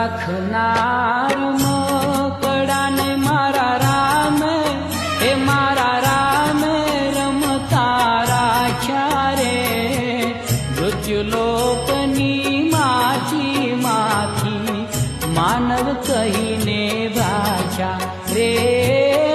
રાખનાર મકડાને મારા રામ એ મારા રામ રમતા રાખ્યા રે મૃત્યુલોકની માંથી માનવ કહીને ભાષા રે